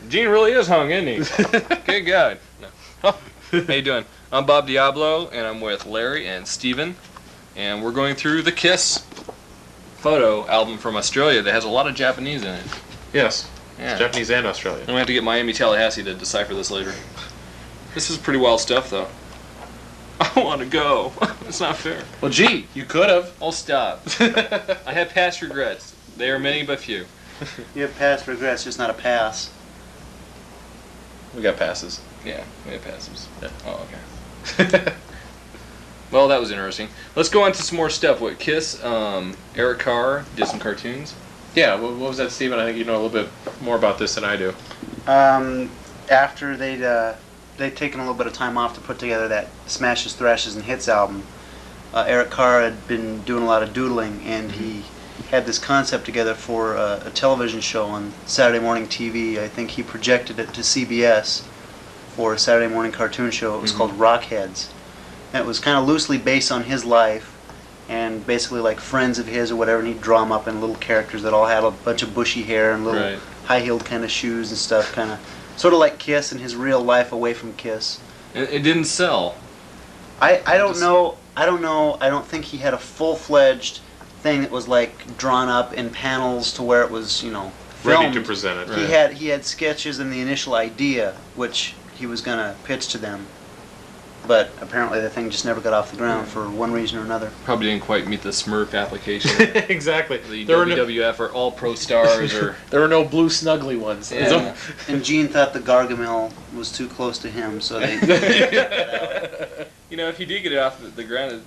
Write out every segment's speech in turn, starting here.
Gene really is hung, isn't he? Good God. No. Oh, how you doing? I'm Bob Diablo, and I'm with Larry and Steven, and we're going through the Kiss photo album from Australia that has a lot of Japanese in it. Yes. Yeah. It's Japanese and Australian. I'm going to have to get Miami Tallahassee to decipher this later. This is pretty wild stuff, though. I want to go. It's not fair. Well, gee, you could have. Oh, stop. I have past regrets. They are many but few. You have past regrets, just not a pass. We got passes. Yeah, we have passes. Yeah. Oh, okay. Well, that was interesting. Let's go on to some more stuff. What, Kiss, Eric Carr did some cartoons. Yeah, what was that, Steven? I think you know a little bit more about this than I do. After they'd taken a little bit of time off to put together that Smashes, Thrashes, and Hits album, Eric Carr had been doing a lot of doodling, and he had this concept together for a television show on Saturday morning TV. I think he projected it to CBS for a Saturday morning cartoon show. It was called Rockheads. And it was kind of loosely based on his life, and basically like friends of his or whatever, and he'd draw them up in little characters that all had a bunch of bushy hair and little high-heeled kind of shoes and stuff, kind of sort of like Kiss and his real life away from Kiss. It didn't sell. I don't know. I don't think he had a full-fledged thing that was like drawn up in panels to where it was, you know, filmed. Ready to present it. Right. He had sketches and the initial idea, which he was going to pitch to them. But apparently the thing just never got off the ground for one reason or another. Probably didn't quite meet the Smurf application. Exactly. The WWF or All Pro Stars or... There were no blue snuggly ones. Yeah. And Gene thought the Gargamel was too close to him, so they cut that out. You know, if he did get it off the ground,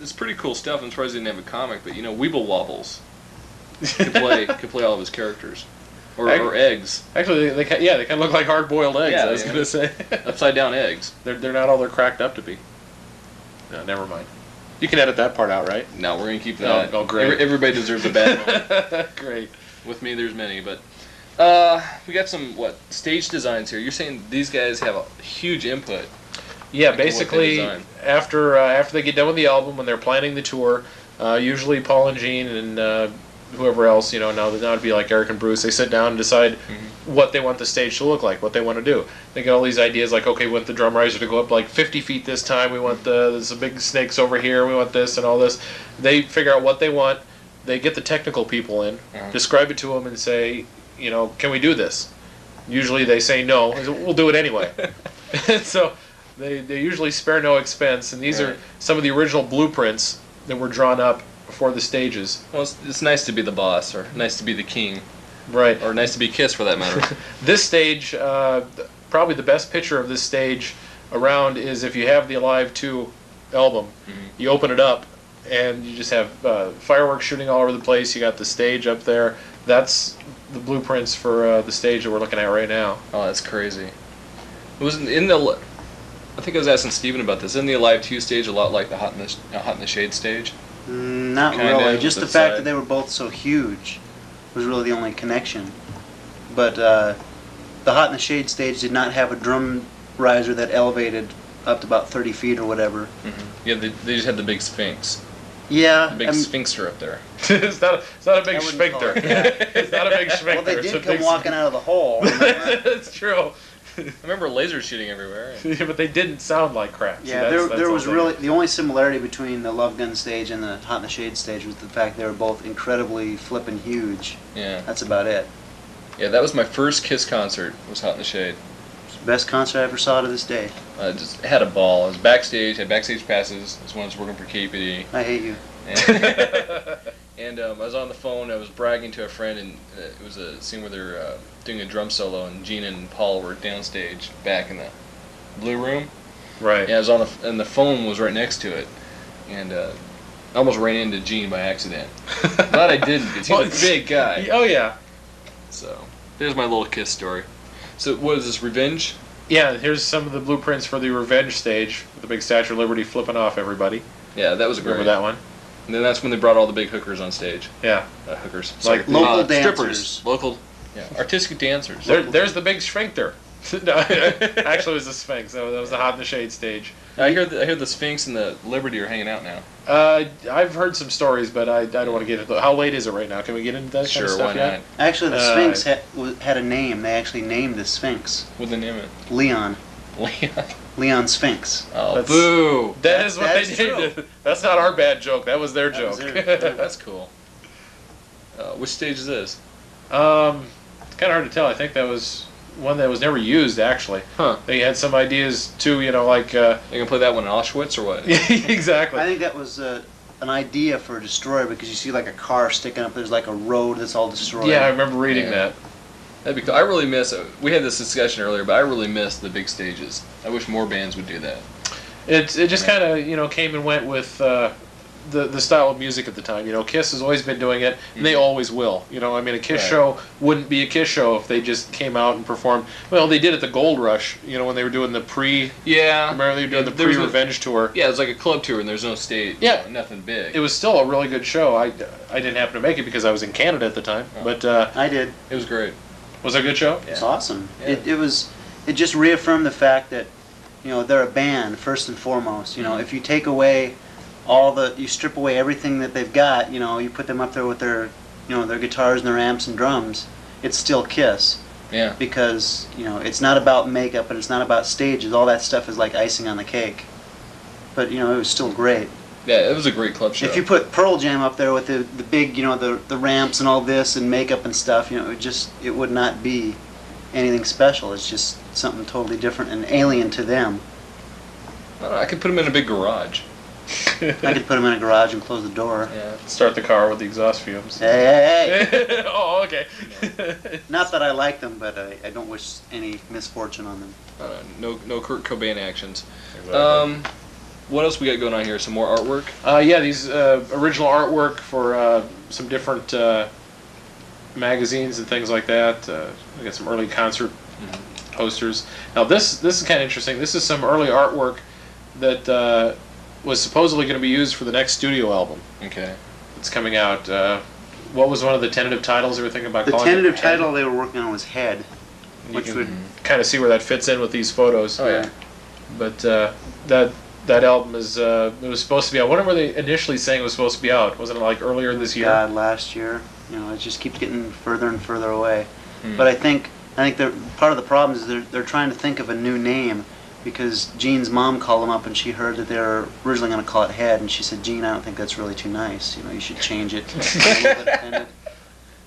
it's pretty cool stuff. I'm surprised he didn't have a comic, but you know, Weeble Wobbles could play all of his characters. Or eggs. Actually, they kind of look like hard-boiled eggs. Yeah, I was going to say. Upside down eggs. They're not all they're cracked up to be. No, never mind. You can edit that part out, right? No, we're going to keep that. Oh, great. Everybody deserves a bad moment. Great. With me, there's many, but we got some stage designs here. You're saying these guys have a huge input. Yeah, basically after they get done with the album, when they're planning the tour, usually Paul and Gene and whoever else, you know, now it'd be like Eric and Bruce, they sit down and decide what they want the stage to look like, what they want to do. They get all these ideas like, okay, we want the drum riser to go up like 50 feet this time, we want there's some big snakes over here, we want this and all this. They figure out what they want, they get the technical people in, describe it to them and say, you know, can we do this? Usually they say no, we'll do it anyway. So they usually spare no expense, and these are some of the original blueprints that were drawn up before the stages. Well, it's nice to be the boss, or nice to be the king. Right. Or nice to be Kiss, for that matter. This stage, probably the best picture of this stage around is if you have the Alive 2 album, you open it up, and you just have fireworks shooting all over the place. You got the stage up there. That's the blueprints for the stage that we're looking at right now. Oh, that's crazy. It was in the... I think I was asking Steven about this. Isn't the Alive 2 stage a lot like the Hot in the Shade stage? Not really. Just the fact that they were both so huge was really the only connection. But the Hot in the Shade stage did not have a drum riser that elevated up to about 30 feet or whatever. Yeah, they just had the big Sphinx. Yeah. The big sphinxter up there. It's not a big sphincter. It's not a big sphincter. Well, they did come walking out of the hole. That's true. I remember lasers shooting everywhere. Yeah, but they didn't sound like crap. Yeah, there was really the only similarity between the Love Gun stage and the Hot in the Shade stage was the fact they were both incredibly flippin' huge. Yeah. That's about it. Yeah, that was my first Kiss concert, was Hot in the Shade. It's the best concert I ever saw to this day. I just had a ball. I was backstage, had backstage passes. That's when I was working for KPD. I hate you. And I was on the phone, I was bragging to a friend, and it was a scene where they're doing a drum solo, and Gene and Paul were downstage back in the blue room. Right. Yeah, I was and the phone was right next to it, and I almost ran into Gene by accident. Glad I didn't, because he's a big guy. Oh, yeah. So, there's my little Kiss story. So, what is this, Revenge? Yeah, here's some of the blueprints for the Revenge stage, with the big Statue of Liberty flipping off everybody. Yeah, that was a great. Remember that one? And then that's when they brought all the big hookers on stage. Yeah. Hookers. Like local dancers. strippers. Local, artistic dancers. There's the big sphincter. No, actually, it was the Sphinx. That was the Hot in the Shade stage. I hear the Sphinx and the Liberty are hanging out now. I've heard some stories, but I don't want to get into. How late is it right now? Can we get into that kind of stuff why yet? not? Actually, the Sphinx had a name. They actually named the Sphinx. What'd they name it? Leon. Leon. Leon Sphinx. Oh, boo! That is what they named it. That's not our bad joke. That was their joke. That's cool. Which stage is this? It's kind of hard to tell. I think that was one that was never used, actually. Huh. They had some ideas, too, you know, like... They can play that one in Auschwitz, or what? Exactly. I think that was an idea for a destroyer, because you see like a car sticking up, there's like a road that's all destroyed. Yeah, I remember reading that. That'd be cool. I really miss... We had this discussion earlier, but I really miss the big stages. I wish more bands would do that. It just kind of, you know, came and went with... the style of music at the time. You know, Kiss has always been doing it, and they always will. You know, I mean, a Kiss show wouldn't be a Kiss show if they just came out and performed. Well, they did at the Gold Rush, you know, when they were doing the pre... Yeah. Remember they were doing the pre-Revenge tour? Yeah, it was like a club tour, and there's no stage. Yeah. Nothing big. It was still a really good show. I didn't happen to make it because I was in Canada at the time, but... I did. It was great. Was it a good show? Yeah. It's awesome. Yeah. It just reaffirmed the fact that, you know, they're a band, first and foremost. You know, if you take away... you strip away everything that they've got, you know, you put them up there with their, you know, their guitars and their amps and drums, it's still Kiss. Yeah. Because, you know, it's not about makeup and it's not about stages. All that stuff is like icing on the cake. But, you know, it was still great. Yeah, it was a great club show. If you put Pearl Jam up there with the big, you know, the ramps and all this and makeup and stuff, you know, it would not be anything special. It's just something totally different and alien to them. I could put them in a big garage. I could put them in a garage and close the door. Yeah. Start the car with the exhaust fumes. Hey. Oh, okay. Not that I like them, but I don't wish any misfortune on them. No Kurt Cobain actions. Exactly. What else we got going on here? Some more artwork? Yeah, these original artworok for some different magazines and things like that. We got some early concert posters. Now this is kind of interesting. This is some early artwork that was supposedly going to be used for the next studio album. Okay. It's coming out. What was one of the tentative titles they were thinking about The calling it? tentative title they were working on was Head, which You would... can kind of see where that fits in with these photos. Oh, yeah. But that album is it was supposed to be out. I wonder where they initially saying it was supposed to be out. Wasn't it like earlier this year? God, last year. You know, it just keeps getting further and further away. But I think part of the problem is they're trying to think of a new name, because Gene's mom called them up and she heard that they were originally going to call it Head, and she said, Gene, I don't think that's really too nice. You know, you should change it. A little bit offended.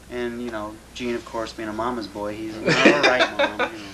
And, you know, Gene, of course, being a mama's boy, he's like, all right, Mom. You know.